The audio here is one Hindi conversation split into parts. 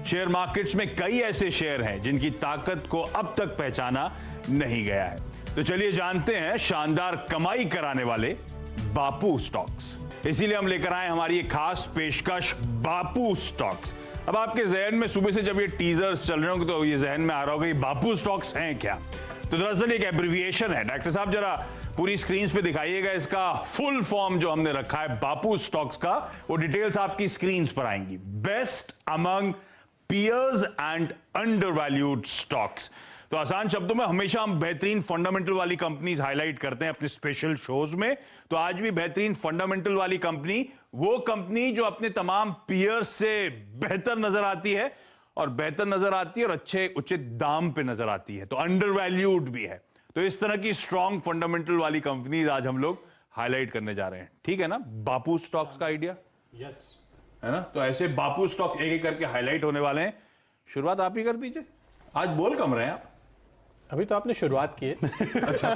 शेयर मार्केट्स में कई ऐसे शेयर हैं जिनकी ताकत को अब तक पहचाना नहीं गया है। तो चलिए जानते हैं शानदार कमाई कराने वाले बापू स्टॉक्स। इसीलिए हम लेकर आए हमारी एक खास पेशकश बापू स्टॉक्स। अब आपके जहन में सुबह से जब ये टीजर्स चल रहे होंगे तो ये जहन में आ रहा होगा ये बापू स्टॉक्स हैं क्या। तो दरअसल एक एब्रिविएशन है। डॉक्टर साहब जरा पूरी स्क्रीन पे दिखाइएगा इसका फुल फॉर्म जो हमने रखा है बापू स्टॉक्स का, वो डिटेल्स आपकी स्क्रीन पर आएंगी। Best among peers and undervalued stocks. तो आसान शब्दों में हमेशा हम बेहतरीन फंडामेंटल वाली कंपनीज हाईलाइट करते हैं अपने स्पेशल शोज में। तो आज भी बेहतरीन फंडामेंटल वाली कंपनी, वो कंपनी जो अपने तमाम पियर्स से बेहतर नजर आती है और बेहतर नजर आती है और अच्छे उचित दाम पे नजर आती है, तो अंडरवैल्यूड भी है। तो इस तरह की स्ट्रॉन्ग फंडामेंटल वाली कंपनीज आज हम लोग हाईलाइट करने जा रहे हैं। ठीक है ना बापू स्टॉक्स का आइडिया? यस है ना। तो ऐसे बापू स्टॉक एक एक करके हाईलाइट होने वाले हैं। शुरुआत आप ही कर दीजिए। आज बोल कम रहे हैं आप। अभी तो आपने शुरुआत की है। अच्छा।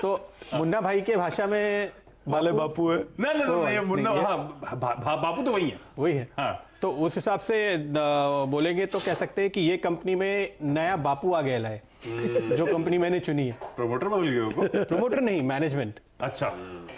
तो मुन्ना भाई के भाषा में वाले बापू है। नहीं, मुन्ना बापू तो वही है। वही है। हाँ। तो उस हिसाब से बोलेंगे तो कह सकते हैं कि ये कंपनी में नया बापू आ गया है जो कंपनी मैंने चुनी है। प्रमोटर बदल गए हो? प्रमोटर नहीं, मैनेजमेंट। अच्छा।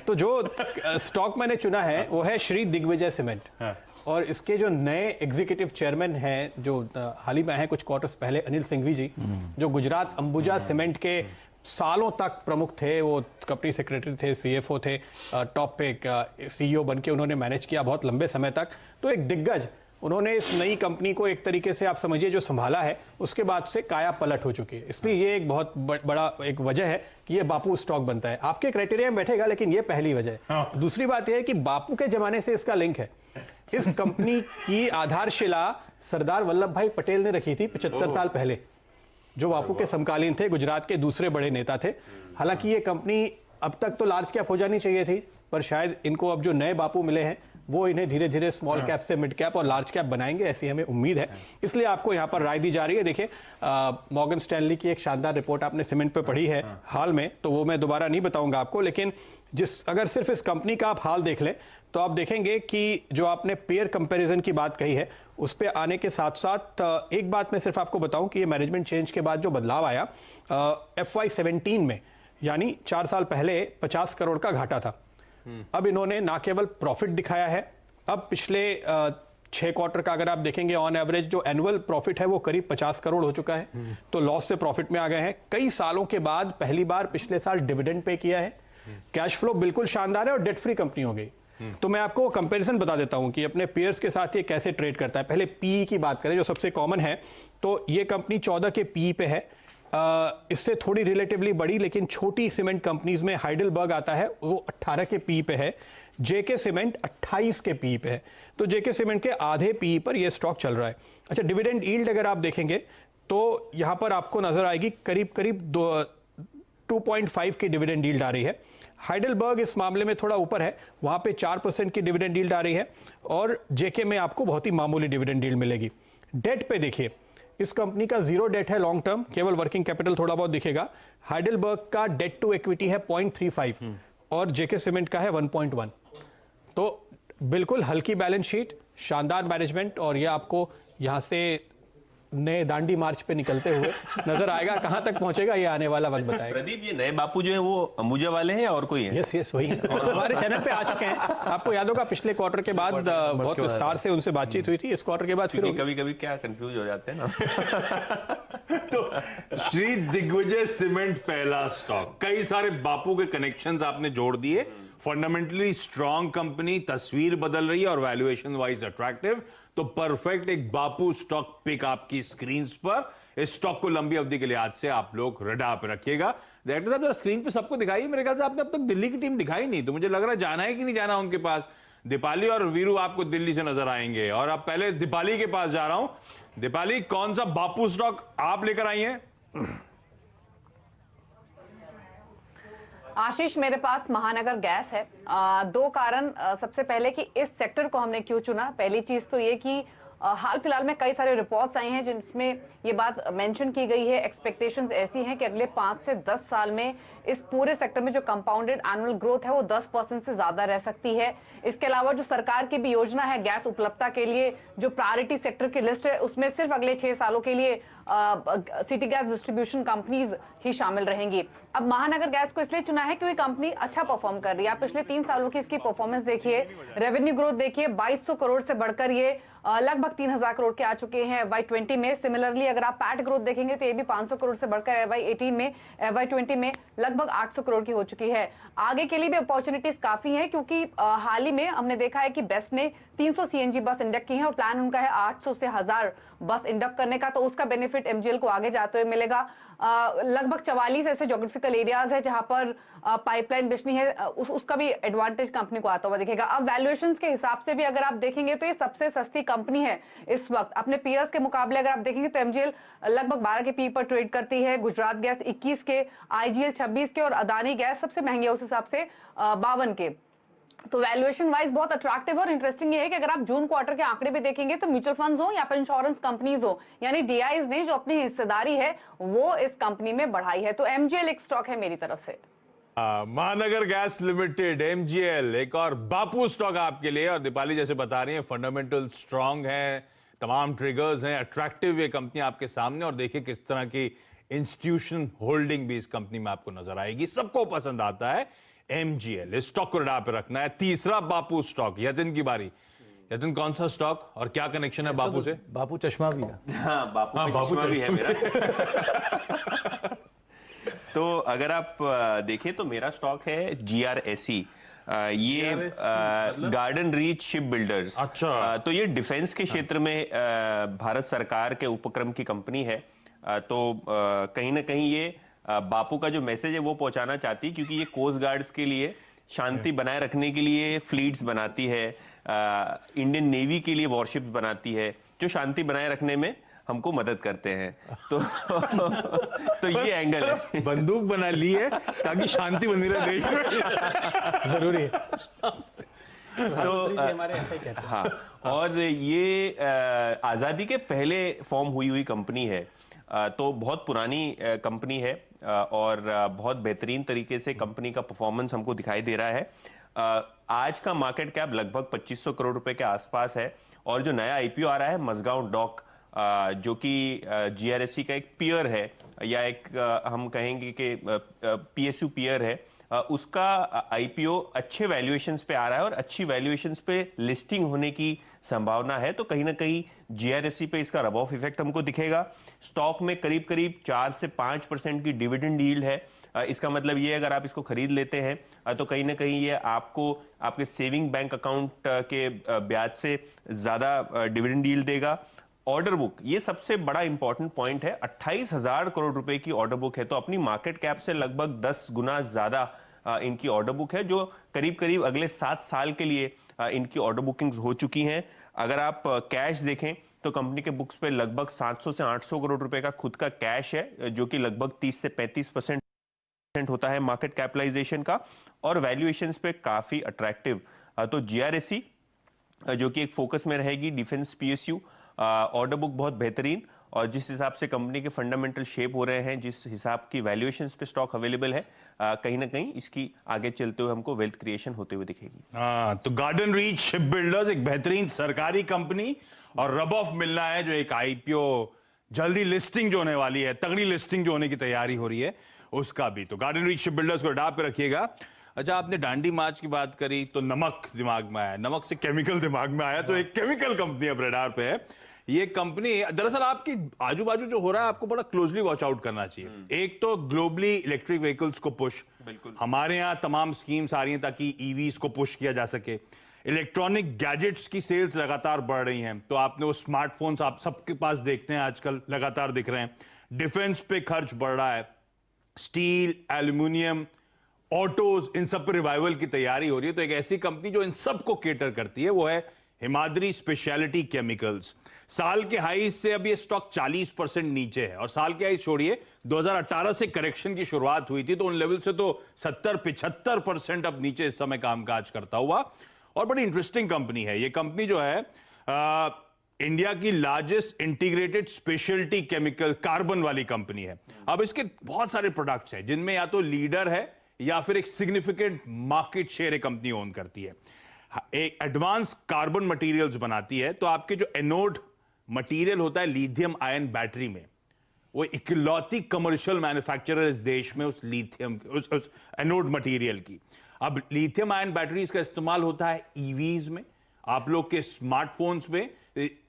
तो जो स्टॉक मैंने चुना है वो है श्री दिग्विजय सीमेंट। हाँ। और इसके जो नए एग्जीक्यूटिव चेयरमैन हैं जो हाल ही में हैं कुछ क्वार्टर्स पहले, अनिल सिंघवी जी, जो गुजरात अंबुजा सीमेंट के सालों तक प्रमुख थे, वो कंपनी सेक्रेटरी थे, सीएफओ थे, टॉप पे सीईओ बन के उन्होंने मैनेज किया बहुत लंबे समय तक। तो एक दिग्गज उन्होंने इस नई कंपनी को एक तरीके से आप समझिए जो संभाला है, उसके बाद से काया पलट हो चुकी है। इसलिए ये एक बहुत बड़ा एक वजह है कि ये बापू स्टॉक बनता है। आपके क्राइटेरिया में बैठेगा, लेकिन ये पहली वजह है। हाँ। दूसरी बात यह है कि बापू के जमाने से इसका लिंक है। इस कंपनी की आधारशिला सरदार वल्लभ भाई पटेल ने रखी थी 75 साल पहले, जो बापू के समकालीन थे, गुजरात के दूसरे बड़े नेता थे। हालांकि ये कंपनी अब तक तो लार्ज कैप हो जानी चाहिए थी, पर शायद इनको अब जो नए बापू मिले हैं वो इन्हें धीरे धीरे स्मॉल कैप से मिड कैप और लार्ज कैप बनाएंगे, ऐसी हमें उम्मीद है। इसलिए आपको यहाँ पर राय दी जा रही है। देखिए मॉर्गन स्टैनली की एक शानदार रिपोर्ट आपने सीमेंट पे पढ़ी है हाल में, तो वो मैं दोबारा नहीं बताऊंगा आपको, लेकिन अगर सिर्फ इस कंपनी का आप हाल देख लें तो आप देखेंगे कि जो आपने पेयर कंपैरिजन की बात कही है उस पे आने के साथ साथ एक बात मैं सिर्फ आपको बताऊं कि ये मैनेजमेंट चेंज के बाद जो बदलाव आया FY17 में, यानी 4 साल पहले 50 करोड़ का घाटा था। अब इन्होंने ना केवल प्रॉफिट दिखाया है, अब पिछले 6 क्वार्टर का अगर आप देखेंगे ऑन एवरेज जो एनुअल प्रॉफिट है वो करीब 50 करोड़ हो चुका है। तो लॉस से प्रॉफिट में आ गए हैं। कई सालों के बाद पहली बार पिछले साल डिविडेंड पे किया है। कैश फ्लो बिल्कुल शानदार है और डेट फ्री कंपनी हो गई। तो मैं आपको कंपैरिजन बता देता हूं कि अपने पेयर्स के साथ ये कैसे ट्रेड करता है। पहले पीई की बात करें जो सबसे कॉमन है, तो ये कंपनी 14 के पीई पे है। इससे थोड़ी रिलेटिवली बड़ी लेकिन छोटी सीमेंट कंपनीज में हाइडेलबर्ग आता है, वो 18 के पीई पे है। जेके सीमेंट 28 के पीई पे है। तो जेके सीमेंट के आधे पीई पर यह स्टॉक चल रहा है। अच्छा, डिविडेंड यील्ड अगर आप देखेंगे तो यहां पर आपको नजर आएगी करीब करीब 2.5 की डिविडेंड यील्ड आ रही है। हाइडेलबर्ग इस मामले में थोड़ा ऊपर है, वहां पे 4% की डिविडेंड यील्ड आ रही है और जेके में आपको बहुत ही मामूली डिविडेंड यील्ड मिलेगी। डेट पे देखिए, इस कंपनी का 0 डेट है लॉन्ग टर्म, केवल वर्किंग कैपिटल थोड़ा बहुत दिखेगा। हाइडेलबर्ग का डेट टू इक्विटी है 0.35 और जेके सीमेंट का है 1.1। तो बिल्कुल हल्की बैलेंस शीट, शानदार मैनेजमेंट, और यह आपको यहां से नए दांडी मार्च पे निकलते हुए नजर आएगा। कहां तक पहुंचेगा ये आने वाला वक्त बताएगा। प्रदीप, ये नए बापू जो है वो अंबुजा वाले हैं या और कोई है? यस वही है और हमारे चैनल पे आ चुके हैं। आपको याद होगा पिछले क्वार्टर के बाद बहुत विस्तार से उनसे बातचीत हुई थी। इस क्वार्टर के बाद फिर कभी कभी क्या कंफ्यूज हो जाते हैं ना। तो श्री दिग्विजय सीमेंट पहला स्टॉक, कई सारे बापू के कनेक्शंस आपने जोड़ दिए। फंडामेंटली स्ट्रॉन्ग कंपनी, तस्वीर बदल रही है और वैल्यूएशन वाइज अट्रैक्टिव। तो परफेक्ट एक बापू स्टॉक पिक आपकी स्क्रीन पर। इस स्टॉक को लंबी अवधि के लिए आज से आप लोग रडार पे रखिएगा। डायरेक्टर साहब जरा स्क्रीन पे सबको दिखाइए। मेरे ख्याल से आपने अब तक दिल्ली की टीम दिखाई नहीं, तो मुझे लग रहा है जाना है कि नहीं जाना उनके पास। दीपाली और वीरू आपको दिल्ली से नजर आएंगे और अब पहले दीपाली के पास जा रहा हूं। दीपाली, कौन सा बापू स्टॉक आप लेकर आई हैं? आशीष, मेरे पास महानगर गैस है। 2 कारण। सबसे पहले कि इस सेक्टर को हमने क्यों चुना। पहली चीज तो ये कि हाल फिलहाल में कई सारे रिपोर्ट्स आई हैं जिसमें ये बात मेंशन की गई है, एक्सपेक्टेशंस ऐसी हैं कि अगले 5 से 10 साल में इस पूरे सेक्टर में जो कंपाउंडेड एनुअल ग्रोथ है वो 10% से ज्यादा रह सकती है। इसके अलावा जो सरकार की भी योजना है गैस उपलब्धता के लिए, जो प्रायोरिटी सेक्टर की लिस्ट है उसमें सिर्फ अगले 6 सालों के लिए सिटी गैस डिस्ट्रीब्यूशन कंपनीज ही शामिल रहेंगी। अब महानगर गैस को इसलिए चुना है क्योंकि कंपनी अच्छा परफॉर्म कर रही है। आप पिछले 3 सालों की इसकी परफॉर्मेंस देखिए, रेवेन्यू ग्रोथ देखिए, 2200 करोड़ से बढ़कर ये लगभग 3000 करोड़ के आ चुके हैं FY20 में। सिमिलरली अगर आप पैट ग्रोथ देखेंगे तो ये भी 500 करोड़ से बढ़कर FY18 में, FY20 में लगभग 800 करोड़ की हो चुकी है। आगे के लिए भी अपॉर्चुनिटीज काफी हैं क्योंकि हाल ही में हमने देखा है कि बेस्ट ने 300 CNG बस इंडक्ट की है और प्लान उनका है 800 से 1000 बस इंडक्ट करने का, तो उसका बेनिफिट MGL को आगे जाते हुए मिलेगा। लगभग 44 ऐसे ज्योग्राफिकल एरियाज है जहां पर पाइपलाइन बिजली है, उसका भी एडवांटेज कंपनी को आता हुआ दिखेगा। अब वैल्यूएशंस के हिसाब से भी अगर आप देखेंगे तो ये सबसे सस्ती कंपनी है इस वक्त अपने पीयर्स के मुकाबले। अगर आप देखेंगे तो MGL लगभग 12 के पी पर ट्रेड करती है, गुजरात गैस 21 के, IGL 26 के और अदानी गैस सबसे महंगी है उस हिसाब से 52 के। तो वैल्यूएशन वाइज बहुत अट्रैक्टिव और इंटरेस्टिंग ये है कि अगर आप जून क्वार्टर के आंकड़े भी देखेंगे तो म्यूचुअल फंड्स हो या फिर इंश्योरेंस कंपनीज हो, यानी DIs ने जो अपनी हिस्सेदारी है वो इस कंपनी में बढ़ाई है। तो MGL एक स्टॉक है मेरी तरफ से। महानगर गैस लिमिटेड, MGL, एक और बापू स्टॉक आपके लिए। और दीपाली जैसे बता रही है फंडामेंटल स्ट्रांग है, तमाम ट्रिगर्स हैं, अट्रैक्टिव ये कंपनी आपके सामने। और देखिए किस तरह की इंस्टीट्यूशन होल्डिंग भी इस कंपनी में आपको नजर आएगी। सबको पसंद आता है MGL, इस स्टॉक को रडार पे रखना है। तीसरा बापू स्टॉक, यतिन की बारी। यतिन, कौन सा स्टॉक और क्या कनेक्शन है बापू से? बापू चश्मा भी है। हाँ, बापू चश्मा भी है मेरा। तो अगर आप देखें तो मेरा स्टॉक है GRSE, ये गार्डन रीच शिप बिल्डर्स। अच्छा। तो ये डिफेंस के क्षेत्र में भारत सरकार के उपक्रम की कंपनी है। तो कहीं ना कहीं ये बापू का जो मैसेज है वो पहुंचाना चाहती है, क्योंकि ये कोस्ट गार्ड्स के लिए शांति बनाए रखने के लिए फ्लीट्स बनाती है, इंडियन नेवी के लिए वॉरशिप्स बनाती है जो शांति बनाए रखने में हमको मदद करते हैं। तो ये एंगल है। बंदूक बना ली है ताकि शांति बनी रहे देश में। जरूरी है। तो हमारे ऐसा ही कहते हैं। हाँ, और ये आजादी के पहले फॉर्म हुई कंपनी है। तो बहुत पुरानी कंपनी है और बहुत बेहतरीन तरीके से कंपनी का परफॉर्मेंस हमको दिखाई दे रहा है। आज का मार्केट कैप लगभग 2500 करोड़ रुपए के आसपास है। और जो नया IPO आ रहा है मझगांव डॉक, जो कि GRSE का एक पियर है, या एक हम कहेंगे कि PSU पियर है, उसका IPO अच्छे वैल्यूएशंस पे आ रहा है और अच्छी वैल्यूएशंस पे लिस्टिंग होने की संभावना है। तो कहीं ना कहीं GRSE पे इसका रब ऑफ इफेक्ट हमको दिखेगा। स्टॉक में करीब करीब 4 से 5% की डिविडेंड यील्ड है। इसका मतलब ये अगर आप इसको खरीद लेते हैं तो कहीं ना कहीं ये आपको आपके सेविंग बैंक अकाउंट के ब्याज से ज्यादा डिविडेंड यील्ड देगा। ऑर्डर बुक, ये सबसे बड़ा इंपॉर्टेंट पॉइंट है। 28,000 करोड़ रुपए की ऑर्डर बुक है, तो अपनी मार्केट कैप से लगभग 10 गुना ज्यादा इनकी ऑर्डर बुक है, जो करीब करीब अगले 7 साल के लिए इनकी ऑर्डर बुकिंग्स हो चुकी हैं। अगर आप कैश देखें तो कंपनी के बुक्स पे लगभग 700 से 800 करोड़ रुपए का खुद का कैश है, जो कि लगभग 30 से 35% होता है मार्केट कैपिटलाइजेशन का। और वैल्यूएशंस पे काफी अट्रैक्टिव। तो GRSE जो कि एक फोकस में रहेगी, डिफेंस PSU, ऑर्डर बुक बहुत बेहतरीन, और जिस हिसाब से कंपनी के फंडामेंटल शेप हो रहे हैं, जिस हिसाब की वैल्यूएशंस पे स्टॉक अवेलेबल है, कहीं ना कहीं इसकी आगे चलते हुए हमको वेल्थ क्रिएशन होते हुए दिखेगी। हाँ, तो गार्डन रीच शिप बिल्डर्स एक बेहतरीन सरकारी कंपनी, और रब ऑफ मिलना है जो एक IPO जल्दी लिस्टिंग जो होने वाली है, तगड़ी लिस्टिंग जो होने की तैयारी हो रही है उसका भी। तो गार्डन रीच शिप बिल्डर्स को डाप पे रखिएगा। अच्छा, आपने डांडी मार्च की बात करी तो नमक दिमाग में आया, नमक से केमिकल दिमाग में आया, तो एक केमिकल कंपनी अब रडार पे है। ये कंपनी दरअसल आपकी आजू बाजू जो हो रहा है आपको बड़ा क्लोजली वॉच आउट करना चाहिए। एक तो ग्लोबली इलेक्ट्रिक व्हीकल्स को पुश, हमारे यहाँ तमाम स्कीम्स आ रही हैं ताकि EVs को पुश किया जा सके। इलेक्ट्रॉनिक गैजेट्स की सेल्स लगातार बढ़ रही हैं, तो आपने वो स्मार्टफोन्स आप सबके पास देखते हैं आजकल लगातार दिख रहे हैं। डिफेंस पे खर्च बढ़ रहा है, स्टील, एल्यूमिनियम, ऑटोज, इन सब पर रिवाइवल की तैयारी हो रही है। तो एक ऐसी कंपनी जो इन सब को केटर करती है वो है हिमाद्री स्पेशलिटी केमिकल्स। साल के हाई से अब ये स्टॉक 40% नीचे है, और साल के हाई छोड़िए 2018 से करेक्शन की शुरुआत हुई थी, तो उन लेवल से तो 70-75% अब नीचे इस समय कामकाज करता हुआ। और बड़ी इंटरेस्टिंग कंपनी है ये। कंपनी जो है इंडिया की largest integrated speciality chemical carbon वाली कंपनी है। अब इसके बहुत सारे प्रोडक्ट्स हैं जिनमें या तो लीडर है या फिर एक सिग्निफिकेंट मार्केट शेयर एक कंपनी ओन करती है। एक एडवांस कार्बन मटेरियल्स बनाती है। तो आपके जो एनोड मटेरियल होता है लिथियम आयन बैटरी में, वो इकलौती कमर्शियल मैन्युफैक्चरर इस देश में उस लिथियम उस एनोड मटेरियल की। अब लिथियम आयन बैटरीज का इस्तेमाल होता है ईवीज में, आप लोग के स्मार्टफोन्स में।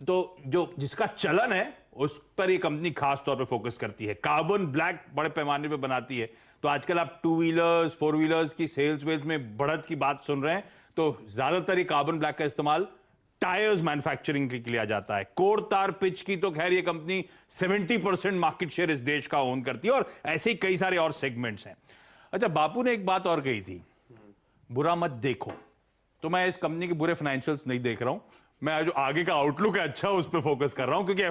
तो जो जिसका चलन है उस पर ये कंपनी खास तौर पे फोकस करती है। कार्बन ब्लैक बड़े पैमाने पे बनाती है। तो आजकल आप 2 व्हीलर्स 4 व्हीलर्स की सेल्स वेल्स में बढ़त की बात सुन रहे हैं। तो ज्यादातर ये कार्बन ब्लैक का इस्तेमाल टायर्स मैन्युफैक्चरिंग के लिए किया जाता है। कोर तार पिच की तो खैर ये कंपनी 70% मार्केट शेयर इस देश का ओन करती है, और ऐसे ही कई सारे और सेगमेंट्स हैं। अच्छा, बापू ने एक बात और कही थी, बुरा मत देखो। तो मैं इस कंपनी के बुरे फाइनेंशियल्स नहीं देख रहा हूं, मैं जो आगे का आउटलुक है अच्छा उस पर फोकस कर रहा हूं, क्योंकि